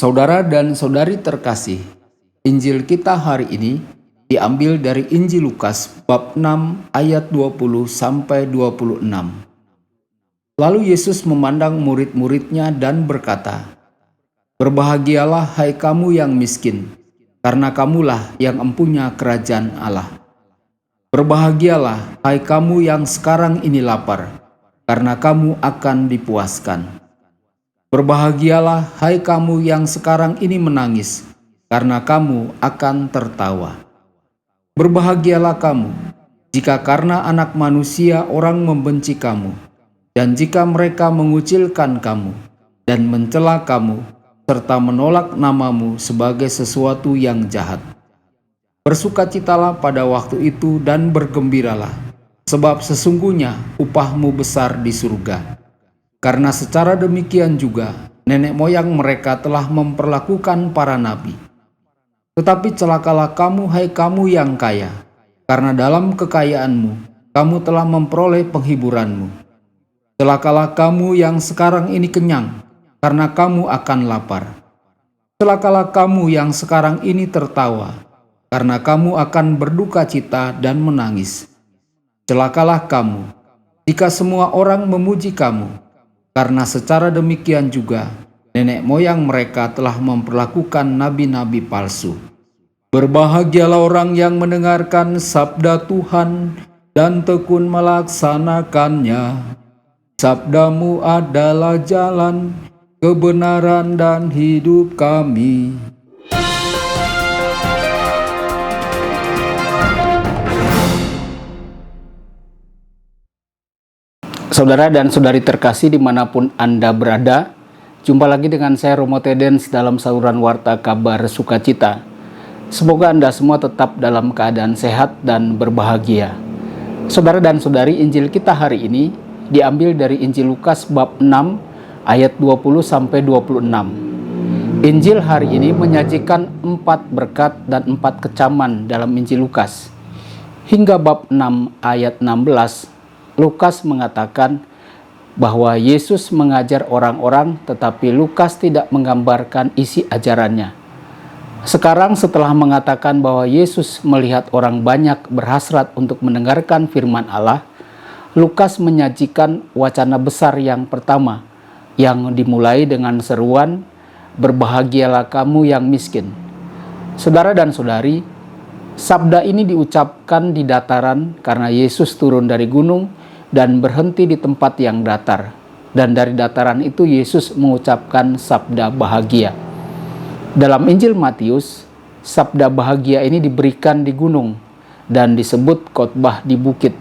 Saudara dan saudari terkasih, Injil kita hari ini diambil dari Injil Lukas bab 6 ayat 20 sampai 26. Lalu Yesus memandang murid-muridnya dan berkata, "Berbahagialah hai kamu yang miskin, karena kamulah yang empunya kerajaan Allah. Berbahagialah hai kamu yang sekarang ini lapar, karena kamu akan dipuaskan. Berbahagialah hai kamu yang sekarang ini menangis, karena kamu akan tertawa. Berbahagialah kamu, jika karena Anak Manusia orang membenci kamu, dan jika mereka mengucilkan kamu, dan mencela kamu, serta menolak namamu sebagai sesuatu yang jahat. Bersukacitalah pada waktu itu dan bergembiralah, sebab sesungguhnya upahmu besar di surga. Karena secara demikian juga nenek moyang mereka telah memperlakukan para nabi. Tetapi celakalah kamu hai kamu yang kaya, karena dalam kekayaanmu kamu telah memperoleh penghiburanmu. Celakalah kamu yang sekarang ini kenyang, karena kamu akan lapar. Celakalah kamu yang sekarang ini tertawa, karena kamu akan berduka cita dan menangis. Celakalah kamu, jika semua orang memuji kamu, karena secara demikian juga nenek moyang mereka telah memperlakukan nabi-nabi palsu. Berbahagialah orang yang mendengarkan sabda Tuhan dan tekun melaksanakannya. Sabdamu adalah jalan, kebenaran dan hidup kami." Saudara dan saudari terkasih dimanapun Anda berada, jumpa lagi dengan saya Romo Tedens dalam saluran Warta Kabar Sukacita. Semoga Anda semua tetap dalam keadaan sehat dan berbahagia. Saudara dan saudari, Injil kita hari ini diambil dari Injil Lukas bab 6 ayat 20 sampai 26. Injil hari ini menyajikan 4 berkat dan 4 kecaman dalam Injil Lukas. Hingga bab 6 ayat 16, Lukas mengatakan bahwa Yesus mengajar orang-orang, tetapi Lukas tidak menggambarkan isi ajarannya. Sekarang setelah mengatakan bahwa Yesus melihat orang banyak berhasrat untuk mendengarkan firman Allah, Lukas menyajikan wacana besar yang pertama, yang dimulai dengan seruan, "Berbahagialah kamu yang miskin." Saudara dan saudari, sabda ini diucapkan di dataran karena Yesus turun dari gunung dan berhenti di tempat yang datar. Dan dari dataran itu Yesus mengucapkan sabda bahagia. Dalam Injil Matius, sabda bahagia ini diberikan di gunung dan disebut khotbah di bukit.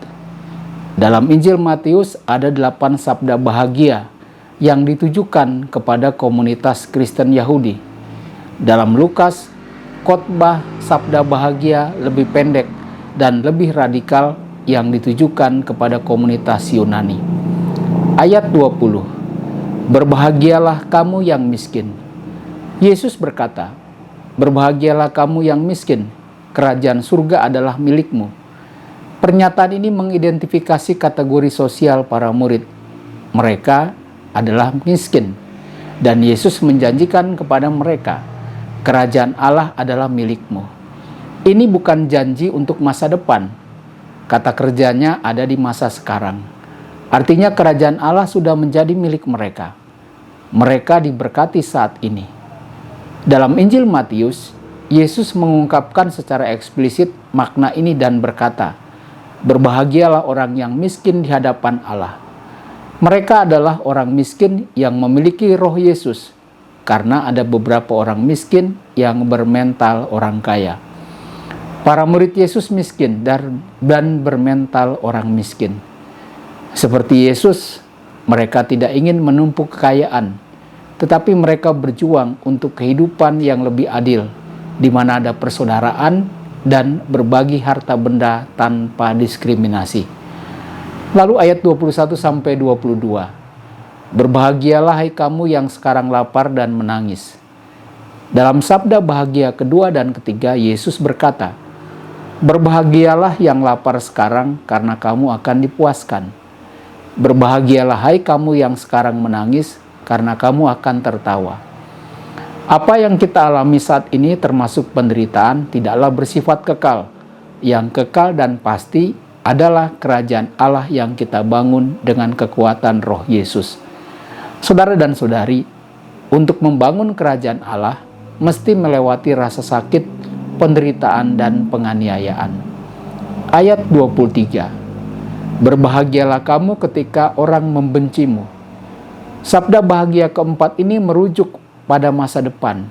Dalam Injil Matius ada 8 sabda bahagia yang ditujukan kepada komunitas Kristen Yahudi. Dalam Lukas, khotbah sabda bahagia lebih pendek dan lebih radikal yang ditujukan kepada komunitas Yunani. Ayat 20, "Berbahagialah kamu yang miskin." Yesus berkata, "Berbahagialah kamu yang miskin, kerajaan surga adalah milikmu." Pernyataan ini mengidentifikasi kategori sosial para murid. Mereka adalah miskin, dan Yesus menjanjikan kepada mereka, "Kerajaan Allah adalah milikmu." Ini bukan janji untuk masa depan. Kata kerjanya ada di masa sekarang. Artinya kerajaan Allah sudah menjadi milik mereka. Mereka diberkati saat ini. Dalam Injil Matius, Yesus mengungkapkan secara eksplisit makna ini dan berkata, "Berbahagialah orang yang miskin di hadapan Allah." Mereka adalah orang miskin yang memiliki roh Yesus, karena ada beberapa orang miskin yang bermental orang kaya. Para murid Yesus miskin dan bermental orang miskin. Seperti Yesus, mereka tidak ingin menumpuk kekayaan, tetapi mereka berjuang untuk kehidupan yang lebih adil, di mana ada persaudaraan dan berbagi harta benda tanpa diskriminasi. Lalu ayat 21 sampai 22. "Berbahagialah hai kamu yang sekarang lapar dan menangis." Dalam sabda bahagia kedua dan ketiga, Yesus berkata, "Berbahagialah yang lapar sekarang, karena kamu akan dipuaskan. Berbahagialah hai kamu yang sekarang menangis, karena kamu akan tertawa." Apa yang kita alami saat ini termasuk penderitaan tidaklah bersifat kekal. Yang kekal dan pasti adalah kerajaan Allah yang kita bangun dengan kekuatan Roh Yesus. Saudara dan saudari, untuk membangun kerajaan Allah mesti melewati rasa sakit, penderitaan, dan penganiayaan. Ayat 23, berbahagialah kamu ketika orang membencimu. Sabda bahagia keempat ini merujuk pada masa depan.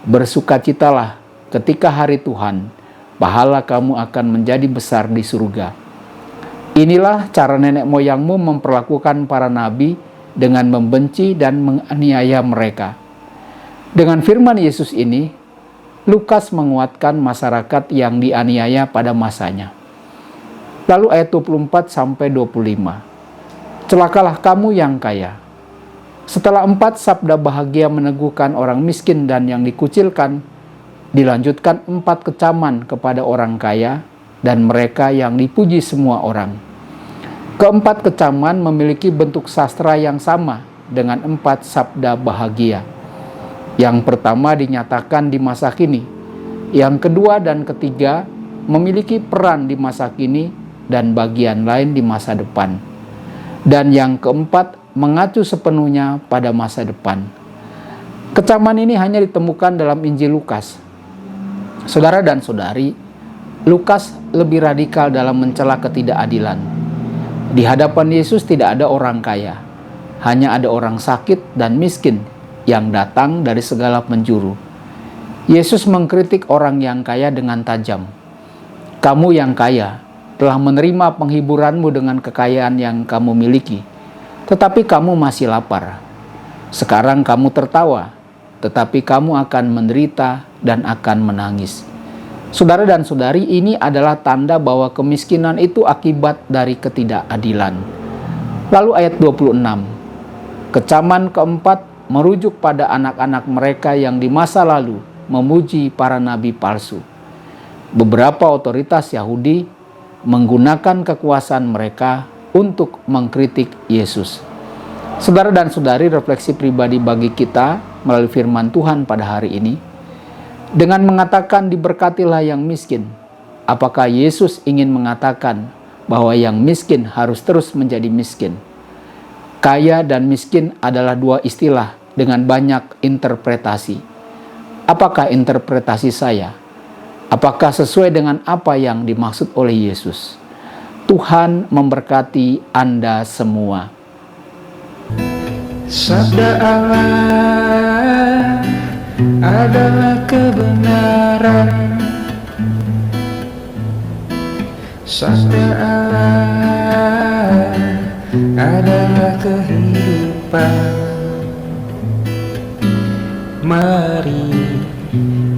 Bersukacitalah ketika hari Tuhan, pahala kamu akan menjadi besar di surga. Inilah cara nenek moyangmu memperlakukan para nabi dengan membenci dan menganiaya mereka. Dengan firman Yesus ini, Lukas menguatkan masyarakat yang dianiaya pada masanya. Lalu ayat 24 sampai 25. Celakalah kamu yang kaya. Setelah 4 sabda bahagia meneguhkan orang miskin dan yang dikucilkan, dilanjutkan 4 kecaman kepada orang kaya dan mereka yang dipuji semua orang. Keempat kecaman memiliki bentuk sastra yang sama dengan 4 sabda bahagia. Yang pertama dinyatakan di masa kini, yang kedua dan ketiga memiliki peran di masa kini dan bagian lain di masa depan. Dan yang keempat mengacu sepenuhnya pada masa depan. Kecaman ini hanya ditemukan dalam Injil Lukas. Saudara dan saudari, Lukas lebih radikal dalam mencela ketidakadilan. Di hadapan Yesus tidak ada orang kaya, hanya ada orang sakit dan miskin yang datang dari segala penjuru. Yesus mengkritik orang yang kaya dengan tajam. Kamu yang kaya telah menerima penghiburanmu dengan kekayaan yang kamu miliki, tetapi kamu masih lapar. Sekarang kamu tertawa, tetapi kamu akan menderita dan akan menangis. Saudara dan saudari, ini adalah tanda bahwa kemiskinan itu akibat dari ketidakadilan. Lalu ayat 26. Kecaman keempat merujuk pada anak-anak mereka yang di masa lalu memuji para nabi palsu. Beberapa otoritas Yahudi menggunakan kekuasaan mereka untuk mengkritik Yesus. Saudara dan saudari, refleksi pribadi bagi kita melalui firman Tuhan pada hari ini, dengan mengatakan diberkatilah yang miskin, apakah Yesus ingin mengatakan bahwa yang miskin harus terus menjadi miskin? Kaya dan miskin adalah dua istilah dengan banyak interpretasi. Apakah interpretasi saya? Apakah sesuai dengan apa yang dimaksud oleh Yesus? Tuhan memberkati Anda semua. Sabda Allah adalah kebenaran. Sabda Allah adalah kehidupan. Mari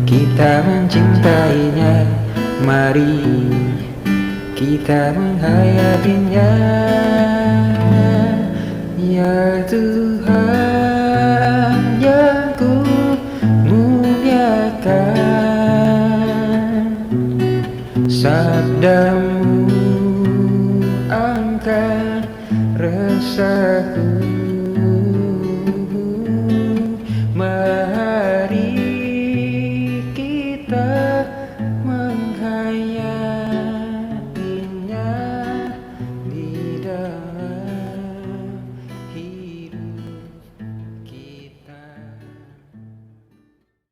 kita mencintainya, mari kita menghayatinya. Ya Tuhan yang ku muliakan, sabdamu angkat resahku.